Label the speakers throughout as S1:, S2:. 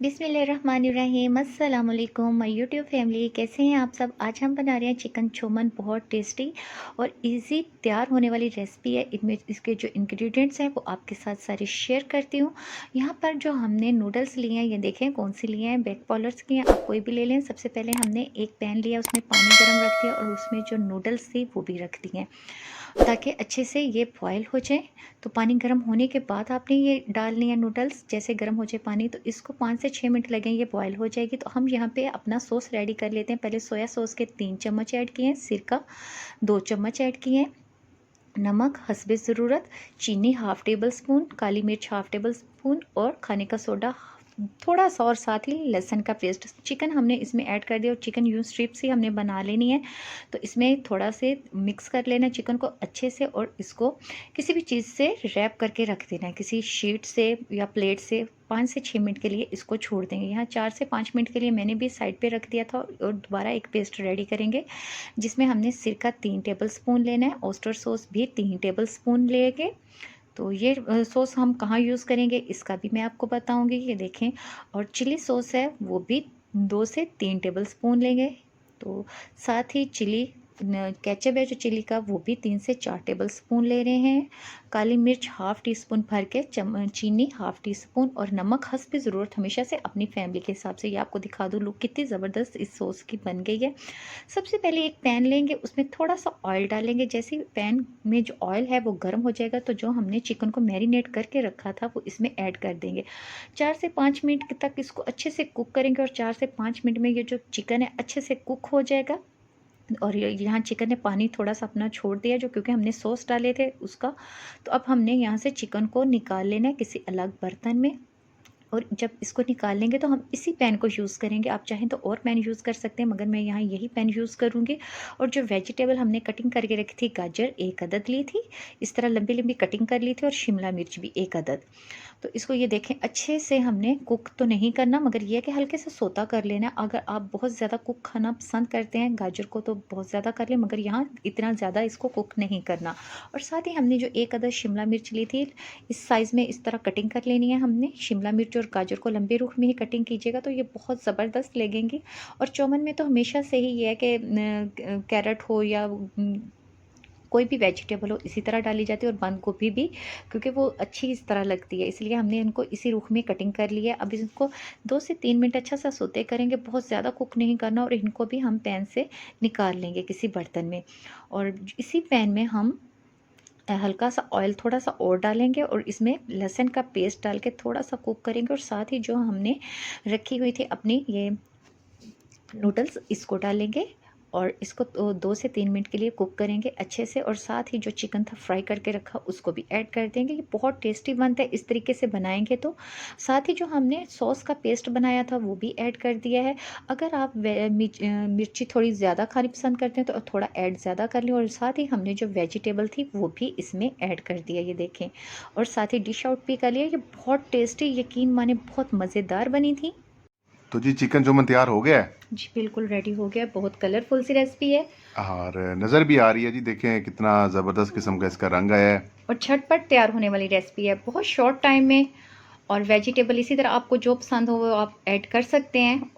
S1: बिस्मिल्लाहिर्रहमानिर्रहीम अस्सलाम वालेकुम माय यूट्यूब फैमिली, कैसे हैं आप सब। आज हम बना रहे हैं चिकन चौमन। बहुत टेस्टी और इजी तैयार होने वाली रेसिपी है। इनमें इसके जो इंग्रेडिएंट्स हैं वो आपके साथ सारे शेयर करती हूँ। यहाँ पर जो हमने नूडल्स लिए हैं, ये देखें कौन सी लिए हैं, बैक पॉलर्स की हैं, आप कोई भी ले लें। सबसे पहले हमने एक पैन लिया, उसमें पानी गर्म रख दिया और उसमें जो नूडल्स थी वो भी रख दिए ताकि अच्छे से ये बॉयल हो जाए। तो पानी गर्म होने के बाद आपने ये डालनी है नूडल्स। जैसे गर्म हो जाए पानी तो इसको 5 से 6 मिनट लगेंगे, ये बॉयल हो जाएगी। तो हम यहाँ पे अपना सॉस रेडी कर लेते हैं। पहले सोया सॉस के 3 चम्मच ऐड किए हैं, सिरका 2 चम्मच ऐड किए हैं, नमक हस्बे ज़रूरत, चीनी हाफ़ टेबल स्पून, काली मिर्च हाफ़ टेबल स्पून और खाने का सोडा थोड़ा सा, और साथ ही लहसुन का पेस्ट। चिकन हमने इसमें ऐड कर दिया और चिकन यूँ स्ट्रिप्स ही हमने बना लेनी है। तो इसमें थोड़ा से मिक्स कर लेना चिकन को अच्छे से, और इसको किसी भी चीज़ से रैप करके रख देना है, किसी शीट से या प्लेट से। 5 से 6 मिनट के लिए इसको छोड़ देंगे। यहाँ 4 से 5 मिनट के लिए मैंने भी साइड पे रख दिया था। और दोबारा एक पेस्ट रेडी करेंगे जिसमें हमने सिरका 3 टेबल स्पून लेना है, ऑयस्टर सॉस भी 3 टेबल स्पून लेंगे। तो ये सॉस हम कहाँ यूज़ करेंगे इसका भी मैं आपको बताऊंगी, ये देखें। और चिली सॉस है वो भी 2 से 3 टेबल स्पून लेंगे। तो साथ ही चिली केचप है जो चिली का, वो भी 3 से 4 टेबल स्पून ले रहे हैं। काली मिर्च हाफ़ टी स्पून भर के, चीनी हाफ़ टी स्पून और नमक हस्ब ज़रूरत, हमेशा से अपनी फैमिली के हिसाब से। ये आपको दिखा दूँ लुक कितनी ज़बरदस्त इस सॉस की बन गई है। सबसे पहले एक पैन लेंगे, उसमें थोड़ा सा ऑयल डालेंगे। जैसे ही पैन में जो ऑयल है वो गर्म हो जाएगा तो जो हमने चिकन को मैरिनेट करके रखा था वो इसमें ऐड कर देंगे। 4 से 5 मिनट तक इसको अच्छे से कुक करेंगे और 4 से 5 मिनट में ये जो चिकन है अच्छे से कुक हो जाएगा। और यहाँ चिकन ने पानी थोड़ा सा अपना छोड़ दिया, जो क्योंकि हमने सॉस डाले थे उसका। तो अब हमने यहाँ से चिकन को निकाल लेना है किसी अलग बर्तन में। और जब इसको निकाल लेंगे तो हम इसी पैन को यूज़ करेंगे। आप चाहें तो और पैन यूज़ कर सकते हैं, मगर मैं यहाँ यही पैन यूज़ करूँगी। और जो वेजिटेबल हमने कटिंग करके रखी थी, गाजर 1 अदद ली थी, इस तरह लंबी लंबी कटिंग कर ली थी, और शिमला मिर्च भी 1 अदद। तो इसको ये देखें अच्छे से हमने कुक तो नहीं करना, मगर यह है कि हल्के से सोता कर लेना है। अगर आप बहुत ज़्यादा कुक खाना पसंद करते हैं गाजर को तो बहुत ज़्यादा कर लें, मगर यहाँ इतना ज़्यादा इसको कुक नहीं करना। और साथ ही हमने जो 1 अदद शिमला मिर्च ली थी, इस साइज़ में इस तरह कटिंग कर लेनी है हमने। शिमला मिर्च और गाजर को लंबे रुख में ही कटिंग कीजिएगा तो ये बहुत ज़बरदस्त लगेंगी। और चौमन में तो हमेशा से ही ये है कि कैरेट हो या कोई भी वेजिटेबल हो इसी तरह डाली जाती है, और बंद गोभी भी, क्योंकि वो अच्छी इस तरह लगती है, इसलिए हमने इनको इसी रुख में कटिंग कर लिया। अब इसको 2 से 3 मिनट अच्छा सा सोते करेंगे, बहुत ज़्यादा कुक नहीं करना। और इनको भी हम पैन से निकाल लेंगे किसी बर्तन में। और इसी पैन में हम हल्का सा ऑयल थोड़ा सा और डालेंगे और इसमें लहसुन का पेस्ट डाल के थोड़ा सा कुक करेंगे। और साथ ही जो हमने रखी हुई थी अपनी ये नूडल्स, इसको डालेंगे और इसको 2 से 3 मिनट के लिए कुक करेंगे अच्छे से। और साथ ही जो चिकन था फ्राई करके रखा उसको भी ऐड कर देंगे। ये बहुत टेस्टी बनता है इस तरीके से बनाएंगे तो। साथ ही जो हमने सॉस का पेस्ट बनाया था वो भी ऐड कर दिया है। अगर आप मिर्ची थोड़ी ज़्यादा खानी पसंद करते हैं तो थोड़ा ऐड ज़्यादा कर लें। और साथ ही हमने जो वेजिटेबल थी वो भी इसमें ऐड कर दिया, ये देखें। और साथ ही डिश आउट भी कर लिया। ये बहुत टेस्टी, यकीन माने बहुत मज़ेदार बनी थी।
S2: तो जी चिकन चौमन तैयार हो गया है
S1: जी बिल्कुल रेडी हो गया। बहुत कलरफुल सी रेसिपी है
S2: और नज़र भी आ रही है जी। देखें कितना ज़बरदस्त किस्म का इसका रंग आया है
S1: और झटपट तैयार होने वाली रेसिपी है, बहुत शॉर्ट टाइम में। और वेजिटेबल इसी तरह आपको जो पसंद हो वो आप ऐड कर सकते हैं।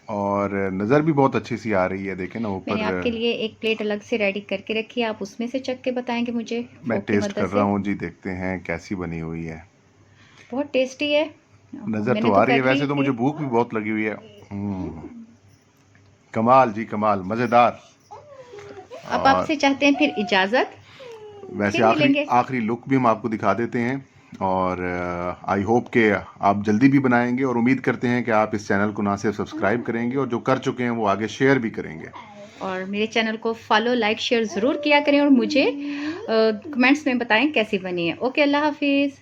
S2: और नज़र भी बहुत अच्छी सी आ रही है। देखें ना
S1: मैंने
S2: ऊपर।
S1: आपके लिए एक प्लेट अलग से रेडी करके रखी है, आप उसमें से चख के बताएंगे मुझे
S2: मैं
S1: फोक की
S2: टेस्ट
S1: मदद
S2: कर रहा
S1: से।
S2: हूँ जी, देखते हैं कैसी बनी हुई है।
S1: बहुत टेस्टी है।
S2: नज़र
S1: मैंने
S2: तो
S1: तो
S2: आ रही है,
S1: कर ली
S2: वैसे तो
S1: थी।
S2: मुझे भूख भी बहुत लगी हुई है। कमाल जी कमाल, मज़ेदार।
S1: अब
S2: और
S1: आपसे चाहते हैं फिर इजाज़त,
S2: वैसे
S1: फिर
S2: आखिरी
S1: मिलेंगे।
S2: आखिरी लुक भी हम आपको दिखा देते हैं। और आई होप कि आप जल्दी भी बनाएंगे, और उम्मीद करते हैं कि आप इस चैनल को ना सिर्फ सब्सक्राइब करेंगे और जो कर चुके हैं वो आगे शेयर भी करेंगे।
S1: और मेरे चैनल को फॉलो लाइक शेयर ज़रूर किया करें, और मुझे कमेंट्स में बताएं कैसी बनी है। ओके, अल्लाह हाफिज़।